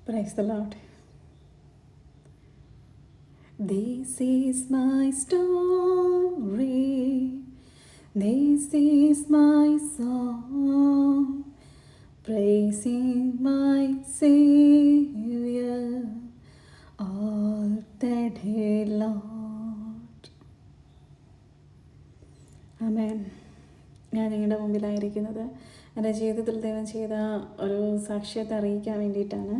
Praise the Lord. This is my story. This is my song. Praising my Savior all the day Lord. Amen. ഞാൻ നിങ്ങളുടെ മുമ്പിലായിരിക്കുന്നത് എൻ്റെ ജീവിതത്തിൽ ദൈവം ചെയ്ത ഒരു സാക്ഷ്യത്തെ അറിയിക്കാൻ വേണ്ടിയിട്ടാണ്.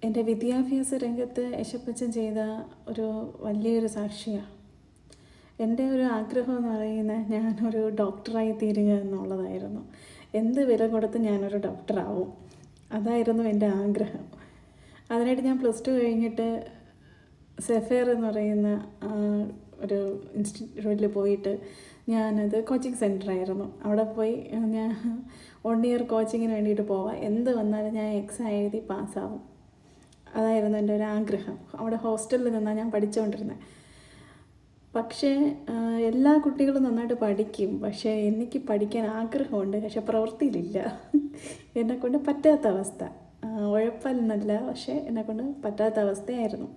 എൻ്റെ വിദ്യാഭ്യാസ രംഗത്ത് യേശപ്പച്ചൻ ചെയ്ത ഒരു വലിയൊരു സാക്ഷിയാണ്. എൻ്റെ ഒരു ആഗ്രഹം എന്ന് പറയുന്നത് ഞാനൊരു ഡോക്ടറായി തീരുക എന്നുള്ളതായിരുന്നു. എന്ത് വില കൊടുത്ത് ഞാനൊരു ഡോക്ടറാവും, അതായിരുന്നു എൻ്റെ ആഗ്രഹം. അതിനായിട്ട് ഞാൻ +2 കഴിഞ്ഞിട്ട് സെഫെയർ എന്ന് പറയുന്ന ഒരു ഇൻസ്റ്റിറ്റ്യൂട്ടിൽ പോയിട്ട് ഞാനത് കോച്ചിങ് സെൻ്ററായിരുന്നു. അവിടെ പോയി ഞാൻ 1 ഇയർ കോച്ചിങ്ങിന് വേണ്ടിയിട്ട് പോവാം, എന്ത് വന്നാലും ഞാൻ എക്സാം എഴുതി പാസ്സാവും, അതായിരുന്നു എൻ്റെ ഒരു ആഗ്രഹം. അവിടെ ഹോസ്റ്റലിൽ നിന്നാണ് ഞാൻ പഠിച്ചുകൊണ്ടിരുന്നത്. പക്ഷേ എല്ലാ കുട്ടികളും നന്നായിട്ട് പഠിക്കും, പക്ഷേ എനിക്ക് പഠിക്കാൻ ആഗ്രഹമുണ്ട്, പക്ഷെ പ്രവൃത്തിയിലില്ല. എന്നെക്കൊണ്ട് പറ്റാത്ത അവസ്ഥ, ഉഴപ്പല്ലെന്നല്ല, പക്ഷേ എന്നെക്കൊണ്ട് പറ്റാത്ത അവസ്ഥയായിരുന്നു.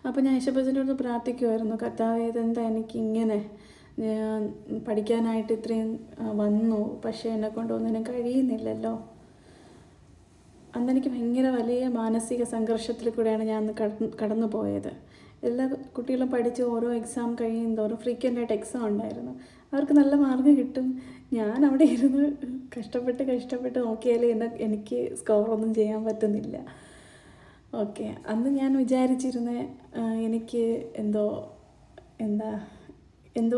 അപ്പോൾ ഞാൻ യേശപ്പച്ചൻ്റെ അടുത്ത് പ്രാർത്ഥിക്കുമായിരുന്നു, കർത്താവേ ഇതെന്താ എനിക്കിങ്ങനെ പഠിക്കാനായിട്ട് ഇത്രയും വന്നു, പക്ഷേ എന്നെക്കൊണ്ട് ഒന്നിനും കഴിയുന്നില്ലല്ലോ. അന്നെനിക്ക് ഭയങ്കര വലിയ മാനസിക സംഘർഷത്തിൽ കൂടെയാണ് ഞാൻ കടന്നു പോയത്. എല്ലാ കുട്ടികളും പഠിച്ച് ഓരോ എക്സാം കഴിയും തോറും ഫ്രീക്വൻ്റായിട്ട് എക്സാം ഉണ്ടായിരുന്നു. അവർക്ക് നല്ല മാർക്ക് കിട്ടും. ഞാൻ അവിടെ ഇരുന്ന് കഷ്ടപ്പെട്ട് നോക്കിയാലേ എനിക്ക് സ്കോറൊന്നും ചെയ്യാൻ പറ്റുന്നില്ല. ഓക്കെ, അന്ന് ഞാൻ വിചാരിച്ചിരുന്നത് എനിക്ക് എന്തോ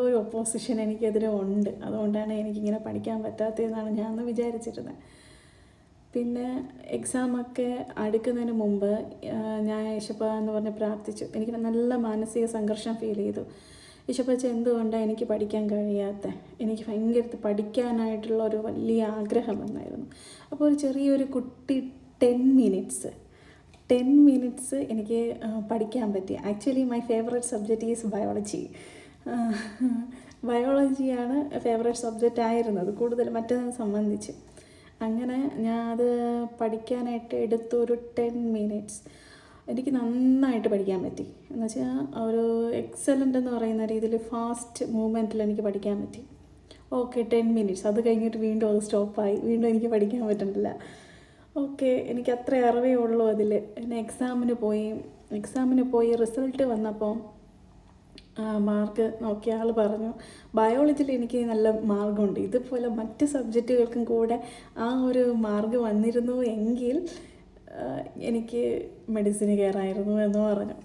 ഒരു ഒപ്പോസിഷൻ എനിക്കെതിരെ ഉണ്ട്, അതുകൊണ്ടാണ് എനിക്കിങ്ങനെ പഠിക്കാൻ പറ്റാത്തതെന്നാണ് ഞാൻ അന്ന് വിചാരിച്ചിരുന്നത്. പിന്നെ എക്സാമൊക്കെ അടുക്കുന്നതിന് മുമ്പ് ഞാൻ യേശപ്പ എന്ന് പറഞ്ഞ് പ്രാർത്ഥിച്ചു. എനിക്ക് നല്ല മാനസിക സംഘർഷം ഫീൽ ചെയ്തു. യേശപ്പച്ച എന്തുകൊണ്ടാണ് എനിക്ക് പഠിക്കാൻ കഴിയാത്ത, എനിക്ക് ഭയങ്കര പഠിക്കാനായിട്ടുള്ള ഒരു വലിയ ആഗ്രഹം വന്നായിരുന്നു. അപ്പോൾ ഒരു ചെറിയൊരു കുട്ടി 10 മിനിറ്റ്സ് എനിക്ക് പഠിക്കാൻ പറ്റി. Actually my favourite subject is biology. ബയോളജിയാണ് ഫേവറേറ്റ് സബ്ജക്റ്റ് ആയിരുന്നത് കൂടുതൽ മറ്റതിനെ സംബന്ധിച്ച്. അങ്ങനെ ഞാൻ അത് പഠിക്കാനായിട്ട് എടുത്തൊരു 10 മിനിറ്റ്സ് എനിക്ക് നന്നായിട്ട് പഠിക്കാൻ പറ്റി. എന്ന് വെച്ചാൽ ഒരു എക്സലൻ്റ് എന്ന് പറയുന്ന രീതിയിൽ ഫാസ്റ്റ് മൂവ്മെൻറ്റിൽ എനിക്ക് പഠിക്കാൻ പറ്റി. ഓക്കെ, 10 മിനിറ്റ്സ്, അത് കഴിഞ്ഞിട്ട് വീണ്ടും അത് സ്റ്റോപ്പായി, വീണ്ടും എനിക്ക് പഠിക്കാൻ പറ്റുന്നില്ല. ഓക്കെ, എനിക്ക് അത്ര അറിവേ ഉള്ളൂ അതിൽ. പിന്നെ എക്സാമിന് പോയി റിസൾട്ട് വന്നപ്പോൾ മാർക്ക് നോക്കിയ ആൾ പറഞ്ഞു, ബയോളജിയിൽ എനിക്ക് നല്ല മാർക്കുണ്ട്, ഇതുപോലെ മറ്റ് സബ്ജക്റ്റുകൾക്കും കൂടെ ആ ഒരു മാർക്ക് വന്നിരുന്നു എങ്കിൽ എനിക്ക് മെഡിസിന് കയറായിരുന്നു എന്ന് പറഞ്ഞു.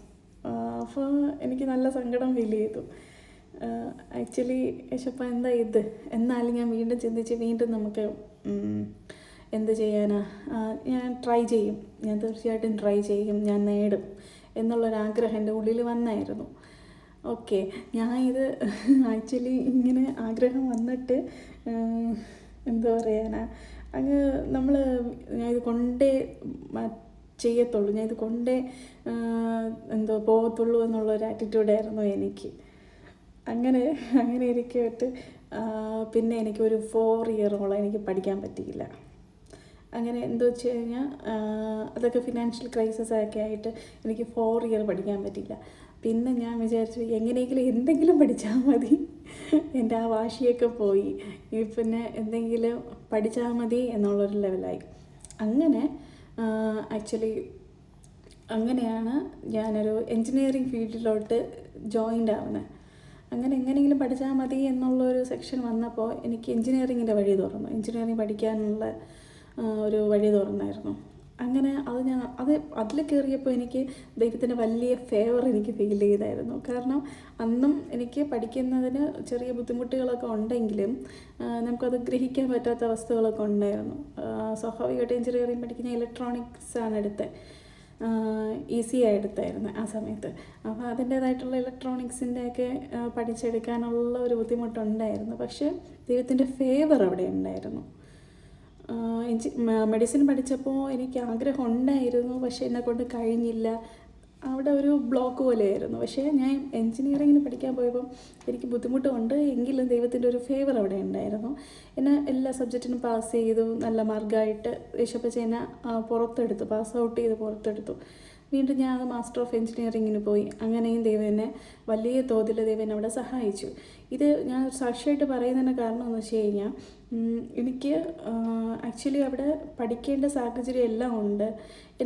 അപ്പോൾ എനിക്ക് നല്ല സങ്കടം ഫീൽ ചെയ്തു. ആക്ച്വലി യേശപ്പ എന്താ ഇത്, എന്നാലും ഞാൻ വീണ്ടും ചിന്തിച്ച് വീണ്ടും നമുക്ക് എന്ത് ചെയ്യാനാ, ഞാൻ തീർച്ചയായിട്ടും ട്രൈ ചെയ്യും, ഞാൻ നേടും എന്നുള്ളൊരാഗ്രഹം എൻ്റെ ഉള്ളിൽ വന്നായിരുന്നു. ഓക്കെ, ഞാൻ ഇത് ആക്ച്വലി ഇങ്ങനെ ആഗ്രഹം വന്നിട്ട് എന്താ പറയാനാ, ഞാൻ ഇത് കൊണ്ടേ ചെയ്യത്തുള്ളൂ, ഞാൻ ഇത് കൊണ്ടേ പോകത്തുള്ളൂ എന്നുള്ളൊരു ആറ്റിറ്റ്യൂഡായിരുന്നു എനിക്ക്. അങ്ങനെ ഇരിക്കട്ട് പിന്നെ എനിക്കൊരു 4 ഇയറോളം എനിക്ക് പഠിക്കാൻ പറ്റിയില്ല. അങ്ങനെ എന്താ വെച്ച് കഴിഞ്ഞാൽ അതൊക്കെ ഫിനാൻഷ്യൽ ക്രൈസിസ് ഒക്കെ ആയിട്ട് എനിക്ക് 4 ഇയർ പഠിക്കാൻ പറ്റില്ല. പിന്നെ ഞാൻ വിചാരിച്ചു എങ്ങനെയെങ്കിലും എന്തെങ്കിലും പഠിച്ചാൽ മതി, എൻ്റെ ആ വാശിയൊക്കെ പോയി, പിന്നെ എന്തെങ്കിലും പഠിച്ചാൽ മതി എന്നുള്ളൊരു ലെവലായി. അങ്ങനെ അങ്ങനെയാണ് ഞാനൊരു എൻജിനീയറിങ് ഫീൽഡിലോട്ട് ജോയിൻ്റ് ആവുന്നത്. അങ്ങനെ എങ്ങനെയെങ്കിലും പഠിച്ചാൽ മതി എന്നുള്ളൊരു സെക്ഷൻ വന്നപ്പോൾ എനിക്ക് എൻജിനീയറിങ്ങിൻ്റെ വഴി തുറന്നു, എൻജിനീയറിങ് പഠിക്കാനുള്ള ഒരു വഴി തുറന്നായിരുന്നു. അങ്ങനെ അതിൽ കയറിയപ്പോൾ എനിക്ക് ദൈവത്തിൻ്റെ വലിയ ഫേവർ എനിക്ക് ഫീൽ ചെയ്തായിരുന്നു. കാരണം അന്നും എനിക്ക് പഠിക്കുന്നതിന് ചെറിയ ബുദ്ധിമുട്ടുകളൊക്കെ ഉണ്ടെങ്കിലും നമുക്കത് ഗ്രഹിക്കാൻ പറ്റാത്ത അവസ്ഥകളൊക്കെ ഉണ്ടായിരുന്നു. സ്വാഭാവികമായിട്ട് എഞ്ചിനീയറിംഗ് പഠിക്കുന്ന ഇലക്ട്രോണിക്സാണ് എടുത്തത്, ഈസിയായി എടുത്തായിരുന്നു ആ സമയത്ത്. അപ്പോൾ അതിൻ്റേതായിട്ടുള്ള ഇലക്ട്രോണിക്സിൻ്റെയൊക്കെ പഠിച്ചെടുക്കാനുള്ള ഒരു ബുദ്ധിമുട്ടുണ്ടായിരുന്നു. പക്ഷേ ദൈവത്തിൻ്റെ ഫേവർ അവിടെ ഉണ്ടായിരുന്നു. മെഡിസിൻ പഠിച്ചപ്പോൾ എനിക്ക് ആഗ്രഹം ഉണ്ടായിരുന്നു, പക്ഷേ എന്നെക്കൊണ്ട് കഴിഞ്ഞില്ല. അവിടെ ഒരു ബ്ലോക്ക് പോലെയായിരുന്നു. പക്ഷേ ഞാൻ എൻജിനീയറിങ്ങിന് പഠിക്കാൻ പോയപ്പം എനിക്ക് ബുദ്ധിമുട്ടുണ്ട്, എങ്കിലും ദൈവത്തിൻ്റെ ഒരു ഫേവർ അവിടെ ഉണ്ടായിരുന്നു. എന്നെ എല്ലാ സബ്ജക്റ്റിനും പാസ് ചെയ്തു, നല്ല മാർക്കായിട്ട് യേശുപ്പച്ച എന്നെ പുറത്തെടുത്തു, പാസ് ഔട്ട് ചെയ്ത് പുറത്തെടുത്തു. വീണ്ടും ഞാൻ മാസ്റ്റർ ഓഫ് എൻജിനീയറിങ്ങിന് പോയി. അങ്ങനെയും ദൈവം എന്നെ വലിയ തോതിൽ ദൈവം എന്നെ അവിടെ സഹായിച്ചു. ഇത് ഞാൻ സാക്ഷിയായിട്ട് പറയുന്നതിന് കാരണം എന്ന് വെച്ച് കഴിഞ്ഞാൽ, എനിക്ക് ആക്ച്വലി അവിടെ പഠിക്കേണ്ട സാഹചര്യം എല്ലാം ഉണ്ട്,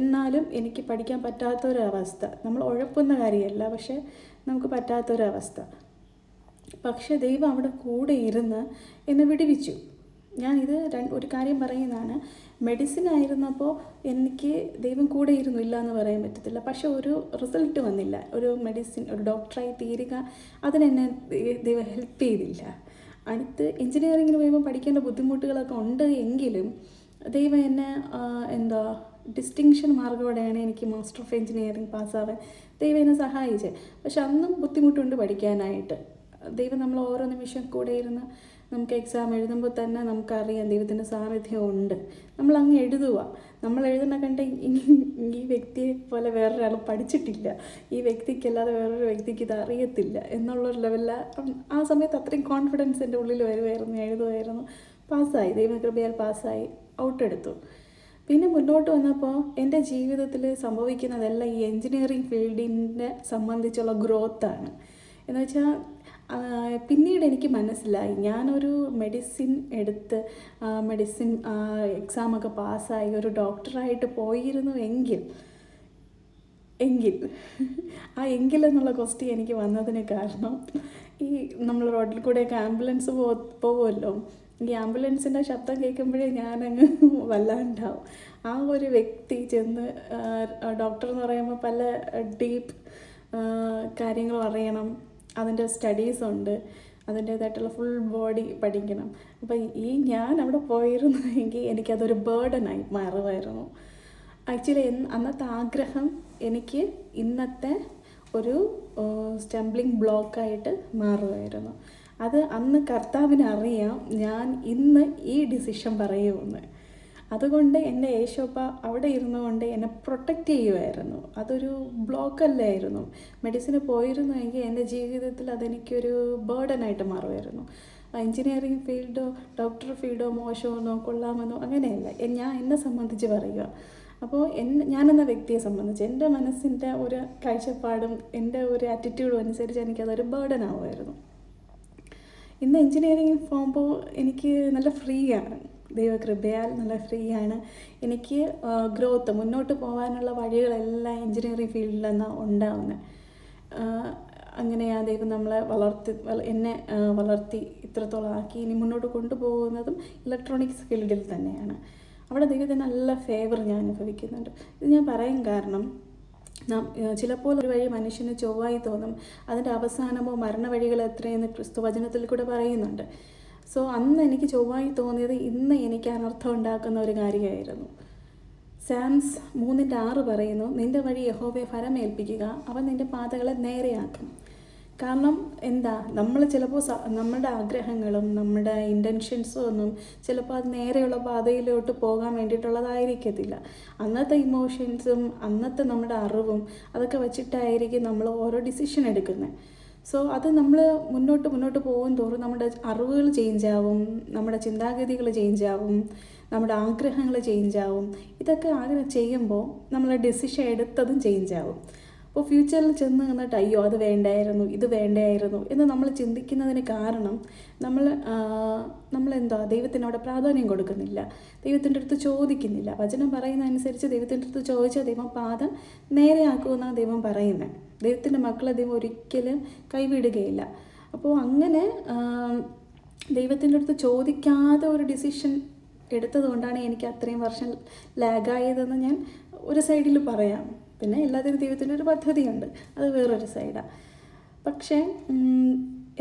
എന്നാലും എനിക്ക് പഠിക്കാൻ പറ്റാത്തൊരവസ്ഥ. നമ്മൾ ഉഴപ്പുന്ന കാര്യമല്ല, പക്ഷേ നമുക്ക് പറ്റാത്തൊരവസ്ഥ. പക്ഷേ ദൈവം അവിടെ കൂടെ ഇരുന്ന് എന്നെ വിടുവിച്ചു. ഞാനിത് ഒരു കാര്യം പറയുന്നതാണ്, മെഡിസിൻ ആയിരുന്നപ്പോൾ എനിക്ക് ദൈവം കൂടെ ഇരുന്നു, ഇല്ല എന്ന് പറയാൻ പറ്റത്തില്ല. പക്ഷെ ഒരു റിസൾട്ട് വന്നില്ല. ഒരു മെഡിസിൻ, ഒരു ഡോക്ടറായി തീരുക, അതിനെന്നെ ദൈവം ഹെൽപ്പ് ചെയ്തില്ല. അടുത്ത് എൻജിനീയറിങ്ങിന് പോയപ്പോൾ പഠിക്കേണ്ട ബുദ്ധിമുട്ടുകളൊക്കെ ഉണ്ട്, എങ്കിലും ദൈവം എന്നെ ഡിസ്റ്റിങ്ഷൻ മാർക്കോടെയാണ് എനിക്ക് മാസ്റ്റർ ഓഫ് എൻജിനീയറിങ് പാസ്സാവാൻ ദൈവം എന്നെ സഹായിച്ചത്. പക്ഷെ അന്നും ബുദ്ധിമുട്ടുണ്ട് പഠിക്കാനായിട്ട്. ദൈവം നമ്മൾ ഓരോ നിമിഷം കൂടെ ഇരുന്ന് നമുക്ക് എക്സാം എഴുതുമ്പോൾ തന്നെ നമുക്കറിയാം ദൈവത്തിൻ്റെ സാന്നിധ്യം ഉണ്ട്. നമ്മളങ്ങ് എഴുതുക. നമ്മൾ എഴുതുന്ന കണ്ട് ഈ വ്യക്തിയെ പോലെ വേറൊരാൾ പഠിച്ചിട്ടില്ല, ഈ വ്യക്തിക്കല്ലാതെ വേറൊരു വ്യക്തിക്ക് ഇത് അറിയത്തില്ല എന്നുള്ളൊരു ലെവലിൽ ആ സമയത്ത് അത്രയും കോൺഫിഡൻസ് എൻ്റെ ഉള്ളിൽ വരുമായിരുന്നു. എഴുതുമായിരുന്നു. പാസ്സായി, ദൈവകൃപയാൽ പാസ്സായി, ഔട്ടെടുത്തു. പിന്നെ മുന്നോട്ട് വന്നപ്പോൾ എൻ്റെ ജീവിതത്തിൽ സംഭവിക്കുന്നതെല്ലാം ഈ എൻജിനീയറിങ് ഫീൽഡിനെ സംബന്ധിച്ചുള്ള ഗ്രോത്താണ്. എന്ന് വെച്ചാൽ പിന്നീട് എനിക്ക് മനസ്സിലായി, ഞാനൊരു മെഡിസിൻ എടുത്ത് മെഡിസിൻ എക്സാമൊക്കെ പാസ്സായി ഒരു ഡോക്ടറായിട്ട് പോയിരുന്നു എങ്കിൽ ആ എങ്കിൽ എന്നുള്ള ക്വസ്റ്റ്യൻ എനിക്ക് വന്നതിന് കാരണം, ഈ നമ്മൾ റോഡിൽ കൂടെയൊക്കെ ആംബുലൻസ് പോകുമല്ലോ, ഈ ആംബുലൻസിൻ്റെ ശബ്ദം കേൾക്കുമ്പോഴേ ഞാനങ്ങ് വല്ലാണ്ടാവും. ആ ഒരു വ്യക്തി ചെന്ന്, ഡോക്ടർ എന്ന് പറയുമ്പോൾ പല ഡീപ്പ് കാര്യങ്ങളും അറിയണം, അതിൻ്റെ സ്റ്റഡീസുണ്ട്, അതിൻ്റേതായിട്ടുള്ള ഫുൾ ബോഡി പഠിക്കണം. അപ്പോൾ ഞാൻ അവിടെ പോയിരുന്നെങ്കിൽ എനിക്കതൊരു ബേർഡനായി മാറുമായിരുന്നു. ആക്ച്വലി അന്നത്തെ ആഗ്രഹം എനിക്ക് ഇന്നത്തെ ഒരു സ്റ്റംബ്ലിംഗ് ബ്ലോക്കായിട്ട് മാറുമായിരുന്നു. അത് അന്ന് കർത്താവിന് അറിയാം ഞാൻ ഇന്ന് ഈ ഡിസിഷൻ പറയുമെന്ന്. അതുകൊണ്ട് എൻ്റെ യേശോപ്പ അവിടെ ഇരുന്നുകൊണ്ട് എന്നെ പ്രൊട്ടക്റ്റ് ചെയ്യുമായിരുന്നു. അതൊരു ബ്ലോക്കല്ലായിരുന്നു. മെഡിസിന് പോയിരുന്നുവെങ്കിൽ എൻ്റെ ജീവിതത്തിൽ അതെനിക്കൊരു ബേർഡനായിട്ട് മാറുമായിരുന്നു. എൻജിനീയറിങ് ഫീൽഡോ ഡോക്ടർ ഫീൽഡോ മോശമെന്നോ കൊള്ളാമെന്നോ അങ്ങനെയല്ല, എന്നെ സംബന്ധിച്ച് പറയുക. അപ്പോൾ ഞാനെന്ന വ്യക്തിയെ സംബന്ധിച്ച് എൻ്റെ മനസ്സിൻ്റെ ഒരു കാഴ്ചപ്പാടും എൻ്റെ ഒരു ആറ്റിറ്റ്യൂഡും അനുസരിച്ച് എനിക്കതൊരു ബേർഡൻ ആവുമായിരുന്നു. ഇന്ന് എൻജിനീയറിങ് പോകുമ്പോൾ എനിക്ക് നല്ല ഫ്രീ ആണ്, ദൈവകൃപയാൽ നല്ല ഫ്രീ ആണ്. എനിക്ക് ഗ്രോത്ത്, മുന്നോട്ട് പോകാനുള്ള വഴികളെല്ലാം എൻജിനീയറിങ് ഫീൽഡിൽ നിന്നാണ് ഉണ്ടാവുന്നത്. അങ്ങനെയാണ് ദൈവം നമ്മളെ എന്നെ വളർത്തി ഇത്രത്തോളം ആക്കി. ഇനി മുന്നോട്ട് കൊണ്ടുപോകുന്നതും ഇലക്ട്രോണിക്സ് ഫീൽഡിൽ തന്നെയാണ്. അവിടെ ദൈവത്തിന് നല്ല ഫേവർ ഞാൻ അനുഭവിക്കുന്നുണ്ട്. ഇത് ഞാൻ പറയാൻ കാരണം, ചിലപ്പോൾ ഒരു വഴി മനുഷ്യന് ചൊവ്വായി തോന്നും, അതിൻ്റെ അവസാനമോ മരണവഴികൾ എത്രയെന്ന് ക്രിസ്തു വചനത്തിൽ കൂടെ പറയുന്നുണ്ട്. സോ അന്ന് എനിക്ക് ചൊവ്വായി തോന്നിയത് ഇന്ന് എനിക്ക് അനർത്ഥം ഉണ്ടാക്കുന്ന ഒരു കാര്യമായിരുന്നു. സാംസ് 3:6 പറയുന്നു, നിൻ്റെ വഴി യഹോവയെ ഫലമേൽപ്പിക്കുക, അവൻ നിൻ്റെ പാതകളെ നേരെയാക്കും. കാരണം എന്താ, നമ്മൾ ചിലപ്പോൾ നമ്മുടെ ആഗ്രഹങ്ങളും നമ്മുടെ ഇൻറ്റൻഷൻസും ഒന്നും ചിലപ്പോൾ അത് നേരെയുള്ള പാതയിലോട്ട് പോകാൻ വേണ്ടിയിട്ടുള്ളതായിരിക്കത്തില്ല. അന്നത്തെ ഇമോഷൻസും അന്നത്തെ നമ്മുടെ അറിവും അതൊക്കെ വെച്ചിട്ടായിരിക്കും നമ്മൾ ഓരോ ഡിസിഷൻ എടുക്കുന്നത്. സോ അത് നമ്മൾ മുന്നോട്ട് പോകും തോറും നമ്മുടെ അറിവുകൾ ചേഞ്ചാവും, നമ്മുടെ ചിന്താഗതികൾ ചേഞ്ചാവും, നമ്മുടെ ആഗ്രഹങ്ങൾ ചേഞ്ചാവും. ഇതൊക്കെ ചെയ്യുമ്പോൾ നമ്മൾ ഡിസിഷൻ എടുത്തതും ചേഞ്ചാവും. അപ്പോൾ ഫ്യൂച്ചറിൽ ചെന്ന് നിന്നിട്ട് അയ്യോ അത് വേണ്ടായിരുന്നു, ഇത് വേണ്ടായിരുന്നു എന്ന് നമ്മൾ ചിന്തിക്കുന്നതിന് കാരണം നമ്മളെന്താ ദൈവത്തിനവിടെ പ്രാധാന്യം കൊടുക്കുന്നില്ല, ദൈവത്തിൻ്റെ അടുത്ത് ചോദിക്കുന്നില്ല. വചനം പറയുന്ന അനുസരിച്ച് ദൈവത്തിൻ്റെ അടുത്ത് ചോദിച്ചാൽ ദൈവം പാദം നേരെയാക്കുമെന്നാണ് ദൈവം പറയുന്നത്. ദൈവത്തിൻ്റെ മക്കളെ ദൈവം ഒരിക്കലും കൈവിടുകയില്ല. അപ്പോൾ അങ്ങനെ ദൈവത്തിൻ്റെ അടുത്ത് ചോദിക്കാതെ ഒരു ഡിസിഷൻ എടുത്തതുകൊണ്ടാണ് എനിക്ക് അത്രയും വർഷം ലാഗായതെന്ന് ഞാൻ ഒരു സൈഡിൽ പറയാം. പിന്നെ എല്ലാത്തിനും ദൈവത്തിൻ്റെ ഒരു പദ്ധതിയുണ്ട്, അത് വേറൊരു സൈഡാണ്. പക്ഷേ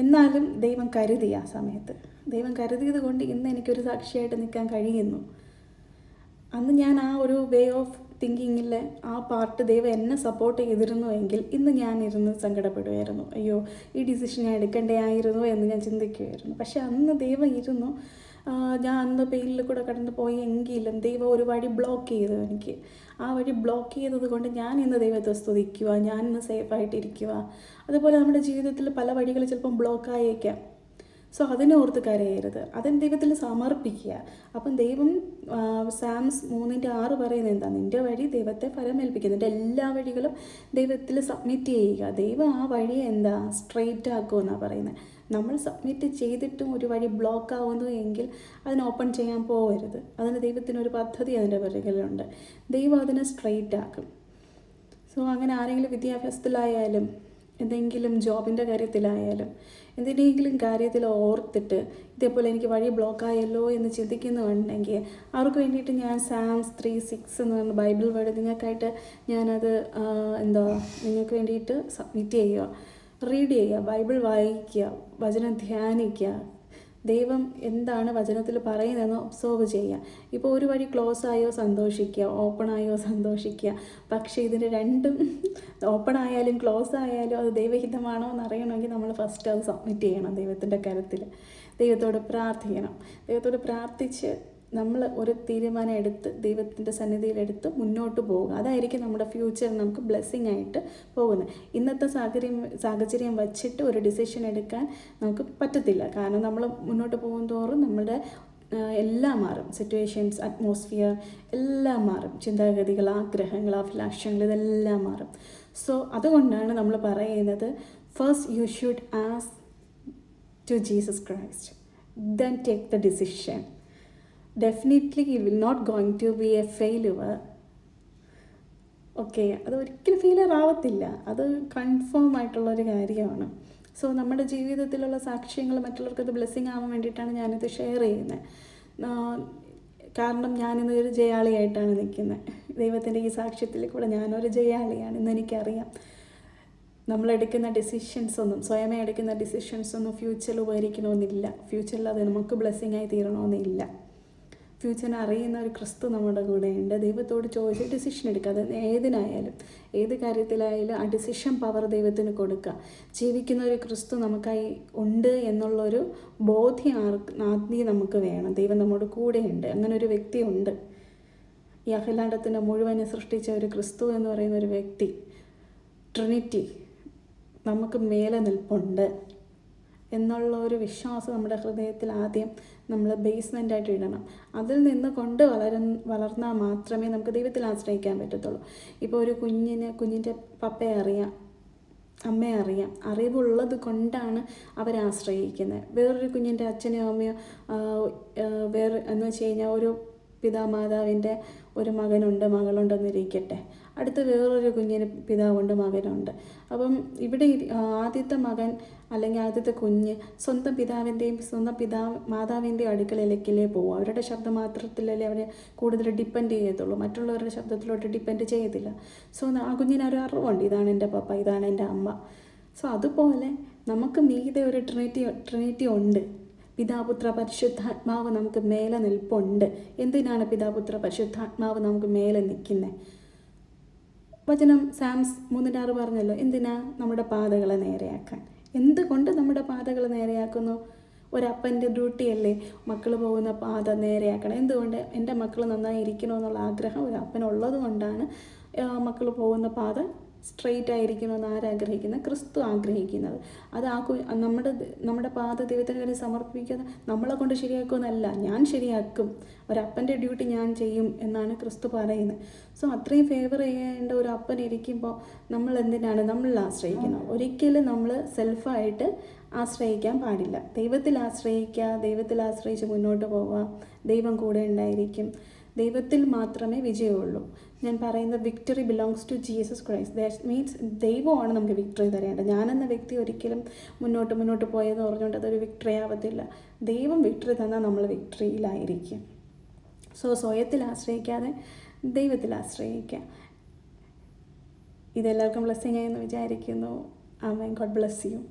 എന്നാലും ദൈവം കരുതി, ആ സമയത്ത് ദൈവം കരുതിയത് കൊണ്ട് ഇന്ന് എനിക്കൊരു സാക്ഷിയായിട്ട് നിൽക്കാൻ കഴിയുന്നു. അന്ന് ഞാൻ ആ ഒരു വേ ഓഫ് തിങ്കിങ്ങിൽ ആ പാർട്ട് ദൈവം എന്നെ സപ്പോർട്ട് ചെയ്തിരുന്നുവെങ്കിൽ ഇന്ന് ഞാൻ ഇരുന്ന് സങ്കടപ്പെടുമായിരുന്നു. അയ്യോ ഈ ഡിസിഷൻ ഞാൻ എടുക്കേണ്ടതായിരുന്നു എന്ന് ഞാൻ ചിന്തിക്കുമായിരുന്നു. പക്ഷെ അന്ന് ദൈവം ഇരുന്നു ഞാൻ അന്ന് പെയിനിൽ കൂടെ കടന്നു പോയി എങ്കിലും ദൈവം ഒരു വഴി ബ്ലോക്ക് ചെയ്തു എനിക്ക്. ആ വഴി ബ്ലോക്ക് ചെയ്തത് കൊണ്ട് ഞാൻ ഇന്ന് ദൈവത്തെ സ്തുതിക്കുക, ഞാൻ ഇന്ന് സേഫായിട്ടിരിക്കുക. അതുപോലെ നമ്മുടെ ജീവിതത്തിൽ പല വഴികൾ ചിലപ്പം ബ്ലോക്കായേക്കാം. സോ അതിനെ ഓർത്ത് കരയരുത്, അതിന് ദൈവത്തിൽ സമർപ്പിക്കുക. അപ്പം ദൈവം സാംസ് 3:6 പറയുന്നത് എന്താ? നിൻ്റെ വഴി ദൈവത്തെ ഫലമേൽപ്പിക്കുക, നിൻ്റെ എല്ലാ വഴികളും ദൈവത്തിൽ സബ്മിറ്റ് ചെയ്യുക. ദൈവം ആ വഴി എന്താ സ്ട്രെയിറ്റ് ആക്കുമെന്നാണ് പറയുന്നത്. നമ്മൾ സബ്മിറ്റ് ചെയ്തിട്ടും ഒരു വഴി ബ്ലോക്ക് ആവുന്നു എങ്കിൽ അതിനെ ഓപ്പൺ ചെയ്യാൻ പോകരുത്. അതിന് ദൈവത്തിനൊരു പദ്ധതി അതിൻ്റെ പിറകിലുണ്ട്. ദൈവം അതിനെ സ്ട്രെയിറ്റ് ആക്കും. സോ അങ്ങനെ ആരെങ്കിലും വിദ്യാഭ്യാസത്തിലായാലും എന്തെങ്കിലും ജോബിൻ്റെ കാര്യത്തിലായാലും എന്തിനെങ്കിലും കാര്യത്തിൽ ഓർത്തിട്ട് ഇതേപോലെ എനിക്ക് വഴി ബ്ലോക്കായല്ലോ എന്ന് ചിന്തിക്കുന്നുണ്ടെങ്കിൽ അവർക്ക് വേണ്ടിയിട്ട് ഞാൻ സാംസ് 3:6 എന്ന് പറഞ്ഞ ബൈബിൾ വേർഡ് നിങ്ങൾക്കായിട്ട് ഞാനത് നിങ്ങൾക്ക് വേണ്ടിയിട്ട് സബ്മിറ്റ് ചെയ്യുക, റീഡ് ചെയ്യുക, ബൈബിൾ വായിക്കുക, വചനം ധ്യാനിക്കുക, ദൈവം എന്താണ് വചനത്തിൽ പറയുന്നതെന്ന് ഒബ്സർവ് ചെയ്യുക. ഇപ്പോൾ ഒരു വഴി ക്ലോസ് ആയോ സന്തോഷിക്കുക, ഓപ്പൺ ആയോ സന്തോഷിക്കുക. പക്ഷേ ഇതിന് രണ്ടും ഓപ്പൺ ആയാലും ക്ലോസ് ആയാലും അത് ദൈവഹിതമാണോ എന്ന് അറിയണമെങ്കിൽ നമ്മൾ ഫസ്റ്റ് അത് സബ്മിറ്റ് ചെയ്യണം ദൈവത്തിൻ്റെ കരത്തിൽ. ദൈവത്തോട് പ്രാർത്ഥിക്കണം. ദൈവത്തോട് പ്രാർത്ഥിച്ച് നമ്മൾ ഒരു തീരുമാനം എടുത്ത് ദൈവത്തിൻ്റെ സന്നിധിയിലെടുത്ത് മുന്നോട്ട് പോവുക. അതായിരിക്കും നമ്മുടെ ഫ്യൂച്ചർ നമുക്ക് ബ്ലെസ്സിങ് ആയിട്ട് പോകുന്നത്. ഇന്നത്തെ സാഹചര്യം വച്ചിട്ട് ഒരു ഡിസിഷൻ എടുക്കാൻ നമുക്ക് പറ്റത്തില്ല. കാരണം നമ്മൾ മുന്നോട്ട് പോകും തോറും നമ്മുടെ എല്ലാം മാറും. സിറ്റുവേഷൻസ്, അറ്റ്മോസ്ഫിയർ എല്ലാം മാറും. ചിന്താഗതികൾ, ആഗ്രഹങ്ങൾ, അഭിലാഷങ്ങൾ ഇതെല്ലാം മാറും. സോ അതുകൊണ്ടാണ് നമ്മൾ പറയുന്നത് first you should ask to Jesus Christ, then take the decision. Definitely you will not going to be a failure. Okay, അത് ഒരിക്കലും ഫെയിലിയർ ആവത്തില്ല. അത് കൺഫേം ആയിട്ടുള്ളൊരു കാര്യമാണ്. സോ നമ്മുടെ ജീവിതത്തിലുള്ള സാക്ഷ്യങ്ങൾ മറ്റുള്ളവർക്ക് അത് ബ്ലെസ്സിങ് ആവാൻ വേണ്ടിയിട്ടാണ് ഞാനിത് ഷെയർ ചെയ്യുന്നത്. കാരണം ഞാനിന്ന് ഒരു ജയാളിയായിട്ടാണ് നിൽക്കുന്നത്. ദൈവത്തിൻ്റെ ഈ സാക്ഷ്യത്തിൽ കൂടെ ഞാനൊരു ജയാളിയാണ്. ഇന്ന് എനിക്കറിയാം നമ്മളെടുക്കുന്ന ഡിസിഷൻസൊന്നും, സ്വയമേ എടുക്കുന്ന ഡിസിഷൻസൊന്നും ഫ്യൂച്ചറിൽ ഉപകരിക്കണമെന്നില്ല. ഫ്യൂച്ചറിൽ അത് നമുക്ക് ബ്ലെസ്സിങ് ആയി തീരണമെന്നില്ല. ഫ്യൂച്ചറിനെ അറിയുന്ന ഒരു ക്രിസ്തു നമ്മുടെ കൂടെയുണ്ട്. ദൈവത്തോട് ചോദിച്ച് ഡിസിഷൻ എടുക്കുക. അത് ഏതിനായാലും ഏത് കാര്യത്തിലായാലും ആ ഡിസിഷൻ പവർ ദൈവത്തിന് കൊടുക്കുക. ജീവിക്കുന്ന ഒരു ക്രിസ്തു നമുക്കായി ഉണ്ട് എന്നുള്ളൊരു ബോധ്യം ആദ്യം നമുക്ക് വേണം. ദൈവം നമ്മുടെ കൂടെയുണ്ട്, അങ്ങനെ ഒരു വ്യക്തി ഉണ്ട്. ഈ അഖിലാണ്ടത്തിൻ്റെ മുഴുവനെ സൃഷ്ടിച്ച ഒരു ക്രിസ്തു എന്ന് പറയുന്ന ഒരു വ്യക്തി, ട്രിനിറ്റി, നമുക്ക് മേലെ നിൽപ്പുണ്ട് എന്നുള്ള ഒരു വിശ്വാസം നമ്മുടെ ഹൃദയത്തിൽ ആദ്യം നമ്മൾ ബേസ്മെൻ്റായിട്ട് ഇടണം. അതിൽ നിന്ന് കൊണ്ട് വളർന്നാൽ മാത്രമേ നമുക്ക് ദൈവത്തിൽ ആശ്രയിക്കാൻ പറ്റത്തുള്ളൂ. ഇപ്പോൾ ഒരു കുഞ്ഞിൻ്റെ പപ്പയെ അറിയാം, അമ്മയെ അറിയാം, അറിവുള്ളത് കൊണ്ടാണ് അവരെ ആശ്രയിക്കുന്നത്. വേറൊരു കുഞ്ഞിൻ്റെ അച്ഛനെയോ അമ്മയോ എന്ന് വെച്ച് കഴിഞ്ഞാൽ ഒരു പിതാമാതാവിൻ്റെ ഒരു മകനുണ്ട്, മകളുണ്ടെന്നിരിക്കട്ടെ, അടുത്ത് വേറൊരു കുഞ്ഞിന് പിതാവുണ്ട്, മകനുണ്ട്. അപ്പം ഇവിടെ ആദ്യത്തെ മകൻ അല്ലെങ്കിൽ ആദ്യത്തെ കുഞ്ഞ് സ്വന്തം പിതാവിൻ്റെയും സ്വന്തം മാതാവിൻ്റെയും അടുക്കളയിലേക്കല്ലേ പോകും. അവരുടെ ശബ്ദം മാത്രത്തിലല്ലേ അവരെ കൂടുതൽ ഡിപ്പെൻഡ് ചെയ്യത്തുള്ളൂ, മറ്റുള്ളവരുടെ ശബ്ദത്തിലോട്ട് ഡിപ്പെൻഡ് ചെയ്യത്തില്ല. സോ ആ കുഞ്ഞിന് ഒരു അറിവുണ്ട്, ഇതാണ് എൻ്റെ പപ്പ, ഇതാണ് എൻ്റെ അമ്മ. സോ അതുപോലെ നമുക്ക് മീതെ ഒരു ട്രിനിറ്റി ഉണ്ട്. പിതാപുത്ര പരിശുദ്ധാത്മാവ് നമുക്ക് മേലെ നിൽപ്പുണ്ട്. എന്തിനാണ് പിതാപുത്ര പരിശുദ്ധാത്മാവ് നമുക്ക് മേലെ നിൽക്കുന്നത്? വചനം സാംസ് 3:6 പറഞ്ഞല്ലോ, എന്തിനാ? നമ്മുടെ പാതകളെ നേരെയാക്കാൻ. എന്തുകൊണ്ട് നമ്മുടെ പാതകൾ നേരെയാക്കുന്നു? ഒരപ്പൻ്റെ ഡ്യൂട്ടിയല്ലേ മക്കൾ പോകുന്ന പാത നേരെയാക്കണം. എന്തുകൊണ്ട്? എൻ്റെ മക്കൾ നന്നായി ഇരിക്കണമെന്നുള്ള ആഗ്രഹം ഒരു അപ്പനുള്ളത് കൊണ്ടാണ് മക്കൾ പോകുന്ന പാത സ്ട്രെയിറ്റ് ആയിരിക്കണമെന്ന് ആരാഗ്രഹിക്കുന്നത്? ക്രിസ്തു ആഗ്രഹിക്കുന്നത്. അത് നമ്മുടെ പാത ദൈവത്തിന് വേണ്ടി സമർപ്പിക്കുന്നത് നമ്മളെ കൊണ്ട് ശരിയാക്കുമെന്നല്ല, ഞാൻ ശരിയാക്കും, ഒരപ്പൻ്റെ ഡ്യൂട്ടി ഞാൻ ചെയ്യും എന്നാണ് ക്രിസ്തു പറയുന്നത്. സോ അത്രയും ഫേവർ ചെയ്യേണ്ട ഒരു അപ്പൻ ഇരിക്കുമ്പോൾ നമ്മൾ എന്തിനാണ് നമ്മളിൽ ആശ്രയിക്കുന്നത്? ഒരിക്കലും നമ്മൾ സെൽഫായിട്ട് ആശ്രയിക്കാൻ പാടില്ല. ദൈവത്തിൽ ആശ്രയിക്കുക, ദൈവത്തിൽ ആശ്രയിച്ച് മുന്നോട്ട് പോവുക. ദൈവം കൂടെ ഉണ്ടായിരിക്കും. ദൈവത്തിൽ മാത്രമേ വിജയമുള്ളൂ. ഞാൻ പറയുന്നത് victory belongs to Jesus Christ. That means ദൈവമാണ് നമുക്ക് വിക്ടറി തരേണ്ടത്. ഞാനെന്ന വ്യക്തി ഒരിക്കലും മുന്നോട്ട് പോയെന്ന് പറഞ്ഞുകൊണ്ട് അതൊരു വിക്ടറി ആവത്തില്ല. ദൈവം വിക്ടറി തന്നാൽ നമ്മൾ വിക്ടറിയിലായിരിക്കും. സോ സ്വയത്തിൽ ആശ്രയിക്കാതെ ദൈവത്തിൽ ആശ്രയിക്കുക. ഇതെല്ലാവർക്കും ബ്ലെസ്സിങ് ആയെന്ന് വിചാരിക്കുന്നു. ആമേൻ. God bless U.